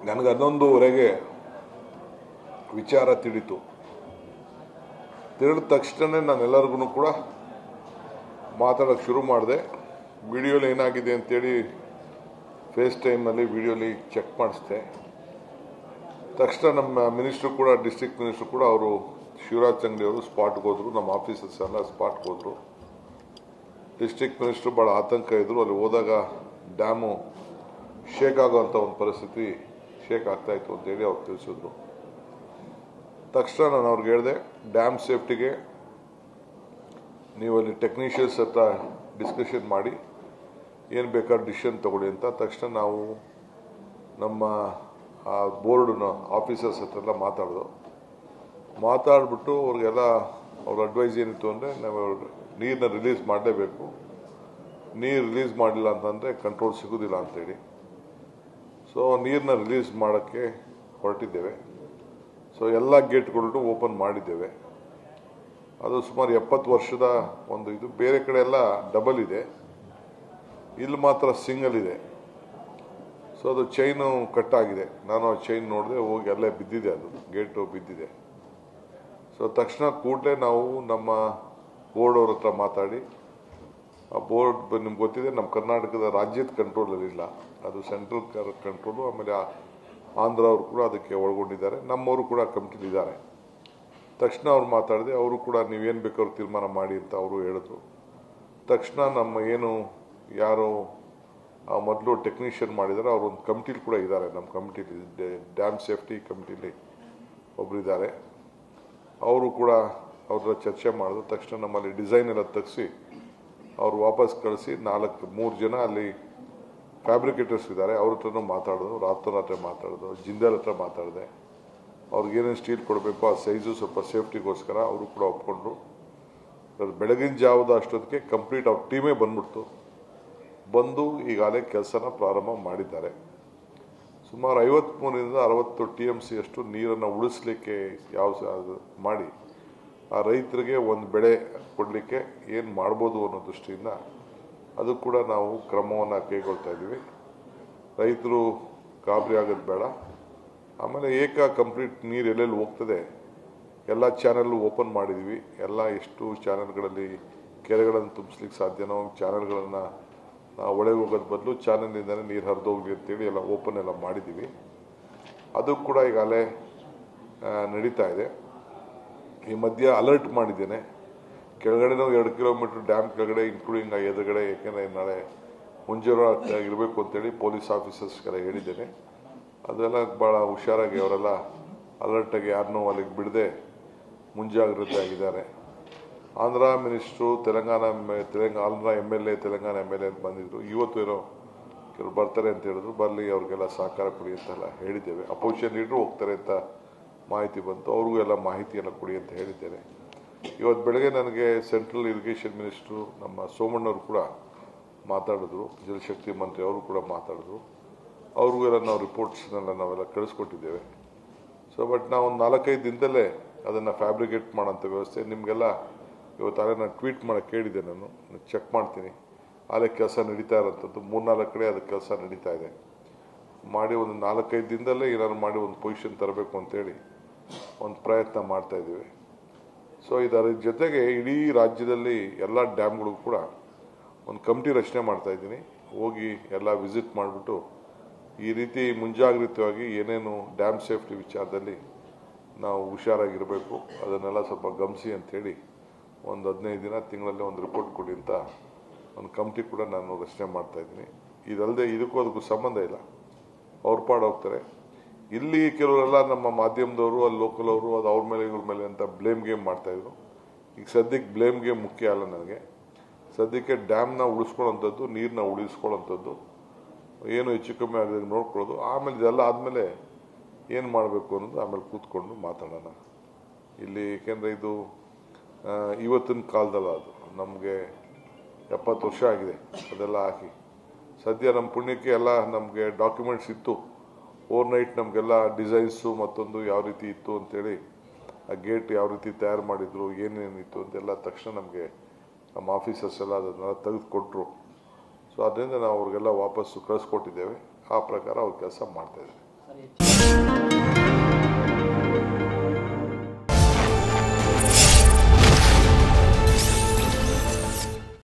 ನನಗೆ 11:15 ವಿಚಾರ ತಿಳಿತು. ತಿಳಿದ ತಕ್ಷಣ ನಾನೆಲ್ಲರಿಗೂ ಕೂಡ ಮಾತಾಡೋಕ್ಕೆ ಶುರು ಮಾಡಿದೆ. ವಿಡಿಯೋಲಿ ಏನಾಗಿದೆ ಅಂತೇಳಿ ಫೇಸ್ ಟೈಮಲ್ಲಿ ವಿಡಿಯೋಲಿ ಚೆಕ್ ಮಾಡಿಸ್ದೆ. ತಕ್ಷಣ ನಮ್ಮ ಮಿನಿಸ್ಟ್ರು ಕೂಡ, ಡಿಸ್ಟ್ರಿಕ್ಟ್ ಮಿನಿಸ್ಟ್ರು ಕೂಡ, ಅವರು ಶಿವರಾಜ್ ತಂಗಡಿ ಅವರು ಸ್ಪಾಟ್ಗೆ ಹೋದರು. ನಮ್ಮ ಆಫೀಸರ್ಸ್ ಎಲ್ಲ ಸ್ಪಾಟ್ಗೆ ಹೋದರು. ಡಿಸ್ಟ್ರಿಕ್ಟ್ ಮಿನಿಸ್ಟ್ರು ಭಾಳ ಆತಂಕ ಇದ್ದರು. ಅಲ್ಲಿ ಹೋದಾಗ ಡ್ಯಾಮು ಶೇಕ್ ಆಗೋವಂಥ ಒಂದು ಪರಿಸ್ಥಿತಿ ಶೇಕ್ ಆಗ್ತಾಯಿತ್ತು ಅಂತೇಳಿ ಅವ್ರು ತಿಳಿಸಿದ್ರು. ತಕ್ಷಣ ನಾನು ಅವ್ರಿಗೆ ಹೇಳಿದೆ, ಡ್ಯಾಮ್ ಸೇಫ್ಟಿಗೆ ನೀವಲ್ಲಿ ಟೆಕ್ನಿಷಿಯನ್ಸ್ ಹತ್ರ ಡಿಸ್ಕಷನ್ ಮಾಡಿ ಏನು ಬೇಕಾದ್ರೂ ಡಿಸಿಷನ್ ತಗೊಳ್ಳಿ ಅಂತ. ತಕ್ಷಣ ನಾವು ನಮ್ಮ ಬೋರ್ಡ್ನ ಆಫೀಸರ್ಸ್ ಹತ್ರ ಎಲ್ಲ ಮಾತಾಡ್ಬಿಟ್ಟು ಅವ್ರಿಗೆಲ್ಲ ಅವ್ರ ಅಡ್ವೈಸ್ ಏನಿತ್ತು ಅಂದರೆ, ನಾವು ನೀರನ್ನ ರಿಲೀಸ್ ಮಾಡಲೇಬೇಕು, ನೀರು ರಿಲೀಸ್ ಮಾಡಲಿಲ್ಲ ಅಂತಂದರೆ ಕಂಟ್ರೋಲ್ ಸಿಗೋದಿಲ್ಲ ಅಂತೇಳಿ. ಸೊ ನೀರನ್ನ ರಿಲೀಸ್ ಮಾಡೋಕ್ಕೆ ಹೊರಟಿದ್ದೇವೆ. ಸೊ ಎಲ್ಲ ಗೇಟ್ಗಳನ್ನು ಓಪನ್ ಮಾಡಿದ್ದೇವೆ. ಅದು ಸುಮಾರು 70 ವರ್ಷದ ಒಂದು ಇದು. ಬೇರೆ ಕಡೆ ಎಲ್ಲ ಡಬಲ್ ಇದೆ, ಇಲ್ಲಿ ಮಾತ್ರ ಸಿಂಗಲ್ ಇದೆ. ಸೊ ಅದು ಚೈನು ಕಟ್ಟಾಗಿದೆ. ನಾನು ಆ ಚೈನ್ ನೋಡಿದೆ, ಹೋಗಿ ಅಲ್ಲೇ ಬಿದ್ದಿದೆ, ಅದು ಗೇಟು ಬಿದ್ದಿದೆ. ಸೊ ತಕ್ಷಣ ಕೂಡಲೇ ನಾವು ನಮ್ಮ ಬೋರ್ಡ್ ಅವ್ರ ಹತ್ರ ಮಾತಾಡಿ, ಆ ಬೋರ್ಡ್ ನಿಮ್ಗೆ ಗೊತ್ತಿದೆ ನಮ್ಮ ಕರ್ನಾಟಕದ ರಾಜ್ಯದ ಕಂಟ್ರೋಲಲ್ಲಿಲ್ಲ, ಅದು ಸೆಂಟ್ರಲ್ ಕಂಟ್ರೋಲು. ಆಮೇಲೆ ಆಂಧ್ರ ಅವರು ಕೂಡ ಅದಕ್ಕೆ ಒಳಗೊಂಡಿದ್ದಾರೆ, ನಮ್ಮವರು ಕೂಡ ಕಮಿಟಿಲಿದ್ದಾರೆ. ತಕ್ಷಣ ಅವ್ರು ಮಾತಾಡಿದೆ, ಅವರು ಕೂಡ ನೀವೇನು ಬೇಕಾದ್ರೂ ತೀರ್ಮಾನ ಮಾಡಿ ಅಂತ ಅವರು ಹೇಳಿದ್ರು. ತಕ್ಷಣ ನಮ್ಮ ಏನು ಯಾರು ಮೊದಲು ಟೆಕ್ನಿಷಿಯನ್ ಮಾಡಿದ್ದಾರೆ ಅವರು ಒಂದು ಕಮಿಟಿಲಿ ಕೂಡ ಇದ್ದಾರೆ. ನಮ್ಮ ಕಮಿಟಿಲಿ ಡ್ಯಾಮ್ ಸೇಫ್ಟಿ ಕಮಿಟಿಲಿ ಒಬ್ಬರು ಇದ್ದಾರೆ. ಅವರು ಕೂಡ ಅವ್ರ ಚರ್ಚೆ ಮಾಡಿದ್ರು. ತಕ್ಷಣ ನಮ್ಮಲ್ಲಿ ಡಿಸೈನ್ ಎಲ್ಲ ತೆಗೆಸಿ ಅವ್ರು ವಾಪಸ್ ಕಳಿಸಿ 3 ಜನ ಅಲ್ಲಿ ಫ್ಯಾಬ್ರಿಕೇಟರ್ಸ್ ಇದ್ದಾರೆ, ಅವ್ರ ಹತ್ರನೂ ಮಾತಾಡಿದ್ರು. ರಾತ್ರಿ ಮಾತಾಡಿದ್ರು. ಜಿಂದಾಲ್ ಹತ್ರ ಮಾತಾಡಿದೆ. ಅವ್ರಿಗೇನೇನು ಸ್ಟೀಲ್ ಕೊಡಬೇಕು ಆ ಸೈಜು ಸ್ವಲ್ಪ ಸೇಫ್ಟಿಗೋಸ್ಕರ ಅವರು ಕೂಡ ಒಪ್ಕೊಂಡ್ರು. ಬೆಳಗಿನ ಜಾವದ ಅಷ್ಟೊತ್ತಿಗೆ ಕಂಪ್ಲೀಟ್ ಅವ್ರ ಟೀಮೇ ಬಂದು ಈಗಾಗಲೇ ಕೆಲಸನ ಪ್ರಾರಂಭ ಮಾಡಿದ್ದಾರೆ. ಸುಮಾರು 53ರಿಂದ 60 TMC ಅಷ್ಟು ನೀರನ್ನು ಉಳಿಸ್ಲಿಕ್ಕೆ ಮಾಡಿ ಆ ರೈತರಿಗೆ ಒಂದು ಬೆಳೆ ಕೊಡಲಿಕ್ಕೆ ಏನು ಮಾಡ್ಬೋದು ಅನ್ನೋ ದೃಷ್ಟಿಯಿಂದ ಅದು ಕೂಡ ನಾವು ಕ್ರಮವನ್ನು ಕೈಗೊಳ್ತಾ ಇದ್ದೀವಿ. ರೈತರು ಗಾಬರಿ ಆಗೋದು ಬೇಡ. ಆಮೇಲೆ ಕಂಪ್ಲೀಟ್ ನೀರು ಎಲ್ಲೆಲ್ಲಿ ಹೋಗ್ತದೆ ಎಲ್ಲ ಚಾನಲ್ಲು ಓಪನ್ ಮಾಡಿದ್ದೀವಿ. ಎಷ್ಟು ಚಾನಲ್ಗಳಲ್ಲಿ ಕೆರೆಗಳನ್ನು ತುಂಬಿಸ್ಲಿಕ್ಕೆ ಸಾಧ್ಯನೋ ಚಾನಲ್ಗಳನ್ನು ಒಳಗೆ ಹೋಗೋದು ಬದಲು ಚಾನಲ್ನಿಂದಲೇ ನೀರು ಹರಿದೋಗ್ಲಿ ಅಂತೇಳಿ ಎಲ್ಲ ಓಪನ್ ಎಲ್ಲ ಮಾಡಿದ್ದೀವಿ. ಅದು ಕೂಡ ಈಗಾಗಲೇ ನಡೀತಾ ಇದೆ. ಈ ಮಧ್ಯ ಅಲರ್ಟ್ ಮಾಡಿದ್ದೇನೆ. ಕೆಳಗಡೆನೂ 2 ಕಿಲೋಮೀಟರ್ ಡ್ಯಾಮ್ ಕೆಳಗಡೆ ಇನ್ಕ್ಲೂಡಿಂಗ್ ಎದುರುಗಡೆ, ಯಾಕೆಂದರೆ ನಾಳೆ ಮುಂಜಾಗ್ರತೆ ಇರಬೇಕು ಅಂತೇಳಿ ಪೊಲೀಸ್ ಆಫೀಸರ್ಸ್ಗೆಲ್ಲ ಹೇಳಿದ್ದೇನೆ. ಅದೆಲ್ಲ ಭಾಳ ಹುಷಾರಾಗಿ ಅವರೆಲ್ಲ ಅಲರ್ಟಾಗಿ ಯಾರನ್ನೂ ಅಲ್ಲಿಗೆ ಬಿಡದೆ ಮುಂಜಾಗ್ರತೆ ಆಗಿದ್ದಾರೆ. Andhra minister, Andhra MLA, Telangana MLA ಅಂತ ಬಂದಿದ್ರು. ಇವತ್ತು ಏನೋ ಕೆಲವರು ಬರ್ತಾರೆ ಅಂತ ಹೇಳಿದ್ರು. ಬರಲಿ, ಅವ್ರಿಗೆಲ್ಲ ಸಹಕಾರ ಕೊಡಿ ಅಂತೆಲ್ಲ ಹೇಳಿದ್ದೇವೆ. ಅಪೋಸಿಷನ್ ಲೀಡ್ರು ಹೋಗ್ತಾರೆ ಅಂತ ಮಾಹಿತಿ ಬಂತು, ಅವ್ರಿಗೂ ಎಲ್ಲ ಮಾಹಿತಿ ಎಲ್ಲ ಕೊಡಿ ಅಂತ ಹೇಳಿದ್ದೇನೆ. ಇವತ್ತು ಬೆಳಗ್ಗೆ ನನಗೆ ಸೆಂಟ್ರಲ್ ಇರಿಗೇಷನ್ ಮಿನಿಸ್ಟ್ರು ನಮ್ಮ ಸೋಮಣ್ಣವರು ಕೂಡ ಮಾತಾಡಿದ್ರು, ಜಲಶಕ್ತಿ ಮಂತ್ರಿ ಅವರು ಕೂಡ ಮಾತಾಡಿದ್ರು. ಅವ್ರಿಗೂ ಎಲ್ಲ ನಾವು ರಿಪೋರ್ಟ್ಸ್ನೆಲ್ಲ ನಾವೆಲ್ಲ ಕಳಿಸ್ಕೊಟ್ಟಿದ್ದೇವೆ. ಸೊ ಬಟ್ ನಾವು ಒಂದು 4-5 ದಿನದಲ್ಲೇ ಅದನ್ನು ಫ್ಯಾಬ್ರಿಕೇಟ್ ಮಾಡೋಂಥ ವ್ಯವಸ್ಥೆ ನಿಮಗೆಲ್ಲ ಇವತ್ತಾಗಲೇ ನಾನು ಟ್ವೀಟ್ ಮಾಡೋಕ್ಕೆ ಕೇಳಿದ್ದೆ. ನಾನು ಚೆಕ್ ಮಾಡ್ತೀನಿ. ಅಲ್ಲೇ ಕೆಲಸ ನಡೀತಾ ಇರೋಂಥದ್ದು 3-4 ಕಡೆ ಅದಕ್ಕೆ ಕೆಲಸ ನಡೀತಾ ಇದೆ. ಮಾಡಿ ಒಂದು 4-5 ದಿನದಲ್ಲೇ ಏನಾದ್ರು ಮಾಡಿ ಒಂದು ಪೊಸಿಷನ್ ತರಬೇಕು ಅಂತೇಳಿ ಒಂದು ಪ್ರಯತ್ನ ಮಾಡ್ತಾಯಿದ್ದೀವಿ. ಸೊ ಇದರ ಜೊತೆಗೆ ಇಡೀ ರಾಜ್ಯದಲ್ಲಿ ಎಲ್ಲ ಡ್ಯಾಮ್ಗಳಿಗೂ ಕೂಡ ಒಂದು ಕಮಿಟಿ ರಚನೆ ಮಾಡ್ತಾಯಿದ್ದೀನಿ. ಹೋಗಿ ಎಲ್ಲ ವಿಸಿಟ್ ಮಾಡಿಬಿಟ್ಟು ಈ ರೀತಿ ಮುಂಜಾಗ್ರತವಾಗಿ ಏನೇನು ಡ್ಯಾಮ್ ಸೇಫ್ಟಿ ವಿಚಾರದಲ್ಲಿ ನಾವು ಹುಷಾರಾಗಿರಬೇಕು ಅದನ್ನೆಲ್ಲ ಸ್ವಲ್ಪ ಗಮನಿಸಿ ಅಂಥೇಳಿ ಒಂದು 15 ದಿನ, ತಿಂಗಳಲ್ಲಿ ಒಂದು ರಿಪೋರ್ಟ್ ಕೊಡಿ ಅಂತ ಒಂದು ಕಮಿಟಿ ಕೂಡ ನಾನು ರಚನೆ ಮಾಡ್ತಾಯಿದ್ದೀನಿ. ಇದಲ್ಲದೆ ಅದಕ್ಕೂ ಸಂಬಂಧ ಇಲ್ಲ, ಅವ್ರ ಪಾಡು ಹೋಗ್ತಾರೆ. ಇಲ್ಲಿ ಕೆಲವರೆಲ್ಲ ನಮ್ಮ ಮಾಧ್ಯಮದವರು, ಅಲ್ಲಿ ಲೋಕಲ್ ಅವರು, ಅದು ಅವ್ರ ಮೇಲೆ ಇವ್ರ ಮೇಲೆ ಅಂತ ಬ್ಲೇಮ್ ಗೇಮ್ ಮಾಡ್ತಾಯಿದ್ರು. ಈಗ ಸದ್ಯಕ್ಕೆ ಬ್ಲೇಮ್ ಗೇಮ್ ಮುಖ್ಯ ಅಲ್ಲ ನನಗೆ. ಸದ್ಯಕ್ಕೆ ಡ್ಯಾಮ್ನ ಉಳಿಸ್ಕೊಳ್ಳೋಂಥದ್ದು, ನೀರನ್ನ ಉಳಿಸ್ಕೊಳ್ಳೋಂಥದ್ದು, ಏನು ಹೆಚ್ಚು ಕಮ್ಮಿ ಆಗದಂಗೆ ನೋಡ್ಕೊಳ್ಳೋದು. ಆಮೇಲೆ ಇದೆಲ್ಲ ಆದಮೇಲೆ ಏನು ಮಾಡಬೇಕು ಅನ್ನೋದು ಆಮೇಲೆ ಕೂತ್ಕೊಂಡು ಮಾತಾಡೋಣ ಇಲ್ಲಿ. ಏಕೆಂದರೆ ಇದು ಇವತ್ತಿನ ಕಾಲದಲ್ಲ, ಅದು ನಮಗೆ 70 ವರ್ಷ ಆಗಿದೆ ಅದೆಲ್ಲ ಹಾಕಿ. ಸದ್ಯ ನಮ್ಮ ಪುಣ್ಯಕ್ಕೆ ಎಲ್ಲ ನಮಗೆ ಡಾಕ್ಯುಮೆಂಟ್ಸ್ ಇತ್ತು. ಓವರ್ನೈಟ್ ನಮಗೆಲ್ಲ ಡಿಸೈನ್ಸು ಮತ್ತೊಂದು ಯಾವ ರೀತಿ ಇತ್ತು ಅಂತೇಳಿ, ಆ ಗೇಟ್ ಯಾವ ರೀತಿ ತಯಾರು ಮಾಡಿದ್ರು, ಏನೇನಿತ್ತು ಅಂತೆಲ್ಲ ತಕ್ಷಣ ನಮಗೆ ನಮ್ಮ ಆಫೀಸರ್ಸ್ ಎಲ್ಲ ಅದನ್ನೆಲ್ಲ ತೆಗೆದುಕೊಟ್ರು. ಸೊ ಅದರಿಂದ ನಾವು ಅವ್ರಿಗೆಲ್ಲ ವಾಪಸ್ಸು ಕಳಿಸ್ಕೊಟ್ಟಿದ್ದೇವೆ. ಆ ಪ್ರಕಾರ ಅವ್ರು ಕೆಲಸ ಮಾಡ್ತಾಯಿದ್ದಾರೆ. ಭಾರಿ ಹೆಚ್ಚು